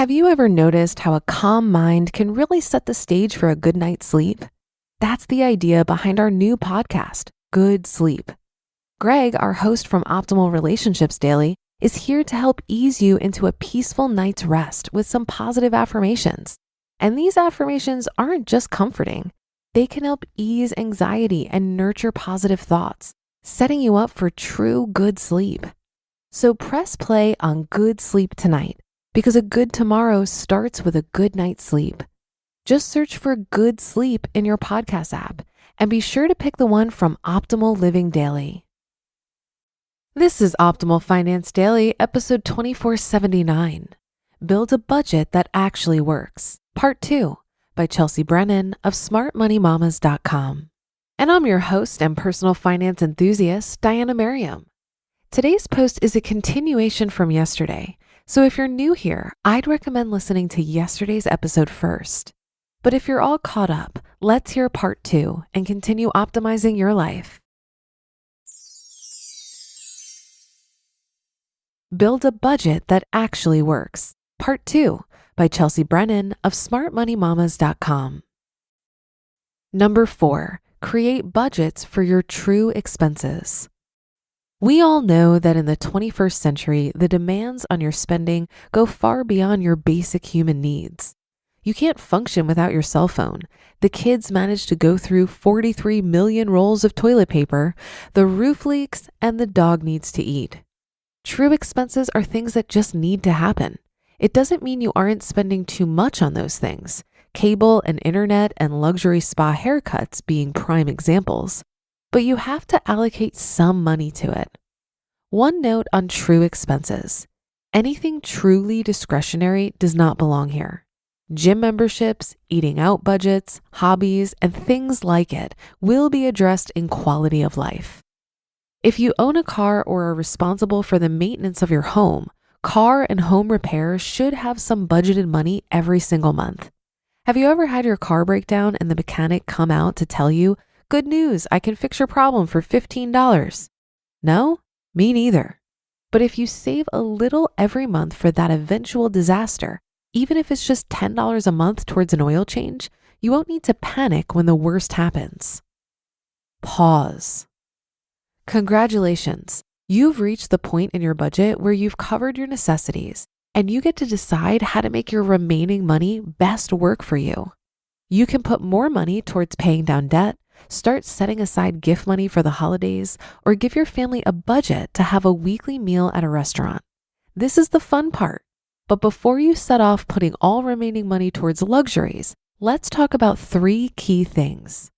Have you ever noticed how a calm mind can really set the stage for a good night's sleep? That's the idea behind our new podcast, Good Sleep. Greg, our host from Optimal Relationships Daily, is here to help ease you into a peaceful night's rest with some positive affirmations. And these affirmations aren't just comforting. They can help ease anxiety and nurture positive thoughts, setting you up for true good sleep. So press play on Good Sleep tonight, because a good tomorrow starts with a good night's sleep. Just search for Good Sleep in your podcast app and be sure to pick the one from Optimal Living Daily. This is Optimal Finance Daily, episode 2479. Build a Budget That Actually Works, Part 2, by Chelsea Brennan of smartmoneymamas.com. And I'm your host and personal finance enthusiast, Diana Merriam. Today's post is a continuation from yesterday. So if you're new here, I'd recommend listening to yesterday's episode first. But if you're all caught up, let's hear part 2 and continue optimizing your life. Build a Budget That Actually Works, Part 2, by Chelsea Brennan of smartmoneymamas.com. Number 4, create budgets for your true expenses. We all know that in the 21st century, the demands on your spending go far beyond your basic human needs. You can't function without your cell phone. The kids manage to go through 43 million rolls of toilet paper, the roof leaks, and the dog needs to eat. True expenses are things that just need to happen. It doesn't mean you aren't spending too much on those things, cable and internet and luxury spa haircuts being prime examples. But you have to allocate some money to it. One note on true expenses. Anything truly discretionary does not belong here. Gym memberships, eating out budgets, hobbies, and things like it will be addressed in quality of life. If you own a car or are responsible for the maintenance of your home, car and home repairs should have some budgeted money every single month. Have you ever had your car break down and the mechanic come out to tell you, "Good news, I can fix your problem for $15. No? Me neither. But if you save a little every month for that eventual disaster, even if it's just $10 a month towards an oil change, you won't need to panic when the worst happens. Pause. Congratulations. You've reached the point in your budget where you've covered your necessities, and you get to decide how to make your remaining money best work for you. You can put more money towards paying down debt, start setting aside gift money for the holidays, or give your family a budget to have a weekly meal at a restaurant. This is the fun part. But before you set off putting all remaining money towards luxuries, let's talk about 3 key things.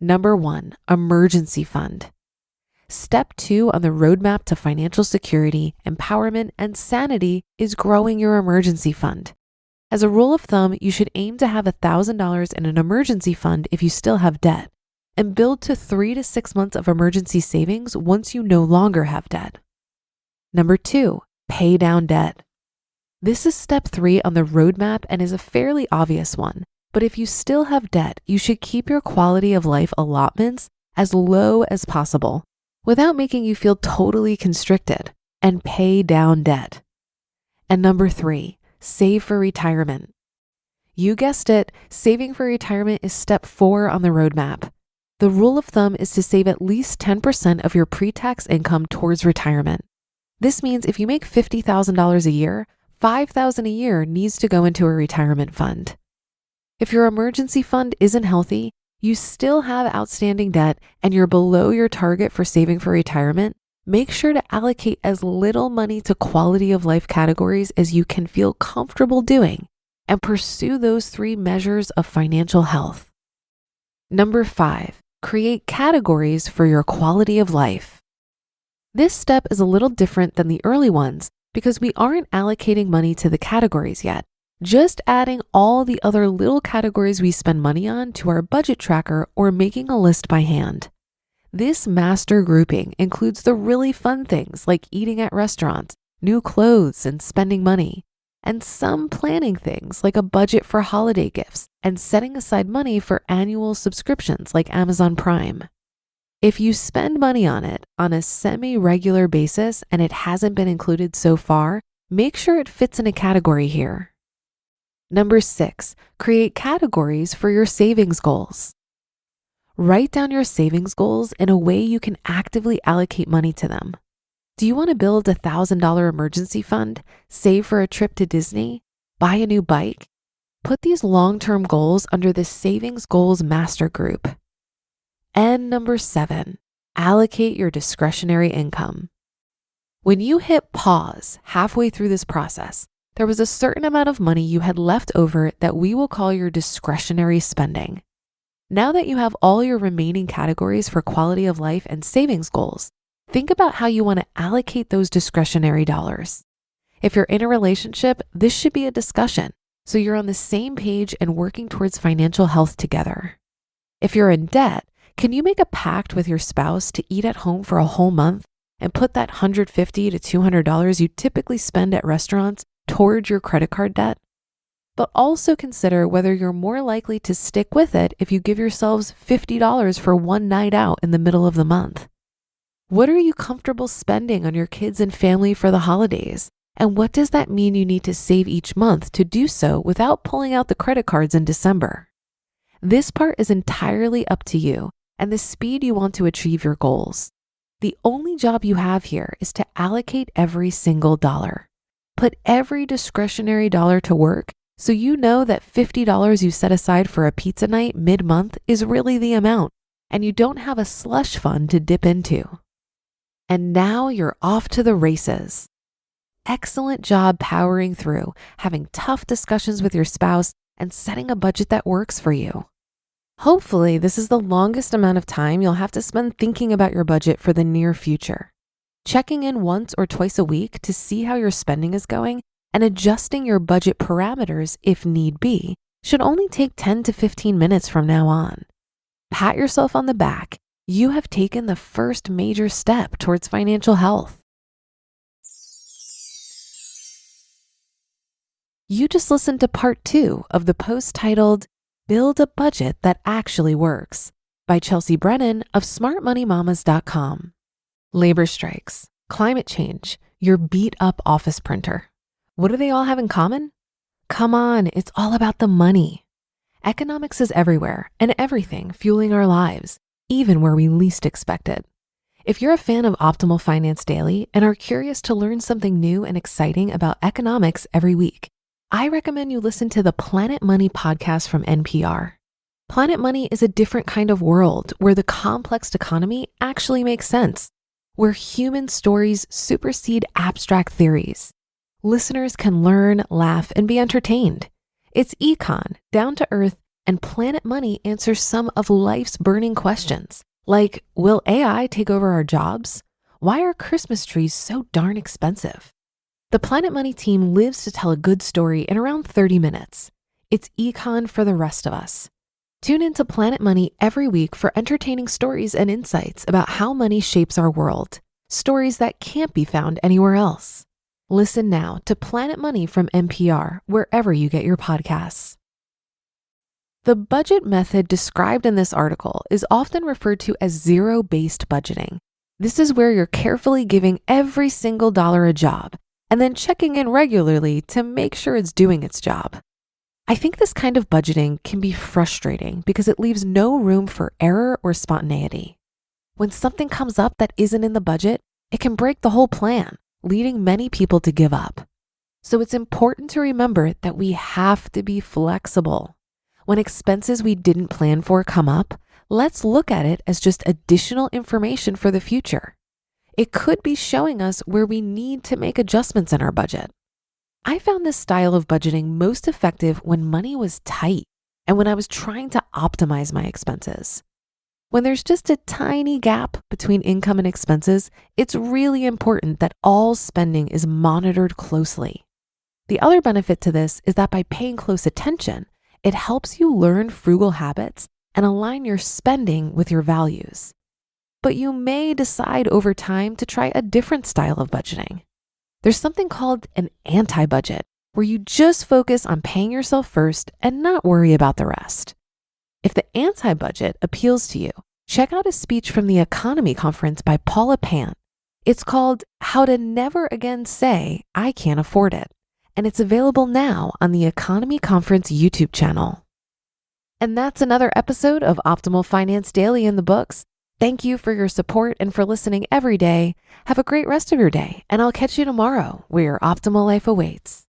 Number 1, emergency fund. Step 2 on the roadmap to financial security, empowerment, and sanity is growing your emergency fund. As a rule of thumb, you should aim to have $1,000 in an emergency fund if you still have debt, and build to 3 to 6 months of emergency savings once you no longer have debt. Number 2, pay down debt. This is step 3 on the roadmap and is a fairly obvious one, but if you still have debt, you should keep your quality of life allotments as low as possible without making you feel totally constricted, and pay down debt. And number 3, save for retirement. You guessed it, saving for retirement is step 4 on the roadmap. The rule of thumb is to save at least 10% of your pre-tax income towards retirement. This means if you make $50,000 a year, $5,000 a year needs to go into a retirement fund. If your emergency fund isn't healthy, you still have outstanding debt, and you're below your target for saving for retirement, make sure to allocate as little money to quality of life categories as you can feel comfortable doing, and pursue those 3 measures of financial health. Number 5, create categories for your quality of life. This step is a little different than the early ones because we aren't allocating money to the categories yet, just adding all the other little categories we spend money on to our budget tracker or making a list by hand. This master grouping includes the really fun things like eating at restaurants, new clothes, and spending money, and some planning things like a budget for holiday gifts and setting aside money for annual subscriptions like Amazon Prime. If you spend money on it on a semi-regular basis and it hasn't been included so far, make sure it fits in a category here. Number 6, create categories for your savings goals. Write down your savings goals in a way you can actively allocate money to them. Do you want to build a $1,000 emergency fund, save for a trip to Disney, buy a new bike? Put these long-term goals under the Savings Goals Master Group. And number 7, allocate your discretionary income. When you hit pause halfway through this process, there was a certain amount of money you had left over that we will call your discretionary spending. Now that you have all your remaining categories for quality of life and savings goals, think about how you want to allocate those discretionary dollars. If you're in a relationship, this should be a discussion, so you're on the same page and working towards financial health together. If you're in debt, can you make a pact with your spouse to eat at home for a whole month and put that $150 to $200 you typically spend at restaurants towards your credit card debt? But also consider whether you're more likely to stick with it if you give yourselves $50 for one night out in the middle of the month. What are you comfortable spending on your kids and family for the holidays? And what does that mean you need to save each month to do so without pulling out the credit cards in December? This part is entirely up to you and the speed you want to achieve your goals. The only job you have here is to allocate every single dollar. Put every discretionary dollar to work so you know that $50 you set aside for a pizza night mid-month is really the amount, and you don't have a slush fund to dip into. And now you're off to the races. Excellent job powering through, having tough discussions with your spouse, and setting a budget that works for you. Hopefully, this is the longest amount of time you'll have to spend thinking about your budget for the near future. Checking in once or twice a week to see how your spending is going and adjusting your budget parameters if need be should only take 10 to 15 minutes from now on. Pat yourself on the back. You have taken the first major step towards financial health. You just listened to part 2 of the post titled, Build a Budget That Actually Works by Chelsea Brennan of smartmoneymamas.com. Labor strikes, climate change, your beat up office printer. What do they all have in common? Come on, it's all about the money. Economics is everywhere and everything fueling our lives, even where we least expect it. If you're a fan of Optimal Finance Daily and are curious to learn something new and exciting about economics every week, I recommend you listen to the Planet Money podcast from NPR. Planet Money is a different kind of world where the complex economy actually makes sense, where human stories supersede abstract theories. Listeners can learn, laugh, and be entertained. It's econ, down to earth, and Planet Money answers some of life's burning questions, like, will AI take over our jobs? Why are Christmas trees so darn expensive? The Planet Money team lives to tell a good story in around 30 minutes. It's econ for the rest of us. Tune into Planet Money every week for entertaining stories and insights about how money shapes our world, stories that can't be found anywhere else. Listen now to Planet Money from NPR, wherever you get your podcasts. The budget method described in this article is often referred to as zero-based budgeting. This is where you're carefully giving every single dollar a job and then checking in regularly to make sure it's doing its job. I think this kind of budgeting can be frustrating because it leaves no room for error or spontaneity. When something comes up that isn't in the budget, it can break the whole plan, leading many people to give up. So it's important to remember that we have to be flexible. When expenses we didn't plan for come up, let's look at it as just additional information for the future. It could be showing us where we need to make adjustments in our budget. I found this style of budgeting most effective when money was tight and when I was trying to optimize my expenses. When there's just a tiny gap between income and expenses, it's really important that all spending is monitored closely. The other benefit to this is that by paying close attention, it helps you learn frugal habits and align your spending with your values. But you may decide over time to try a different style of budgeting. There's something called an anti-budget, where you just focus on paying yourself first and not worry about the rest. If the anti-budget appeals to you, check out a speech from the Economy Conference by Paula Pant. It's called How to Never Again Say, I Can't Afford It. and it's available now on the Economy Conference YouTube channel. And that's another episode of Optimal Finance Daily in the books. Thank you for your support and for listening every day. Have a great rest of your day, and I'll catch you tomorrow where your optimal life awaits.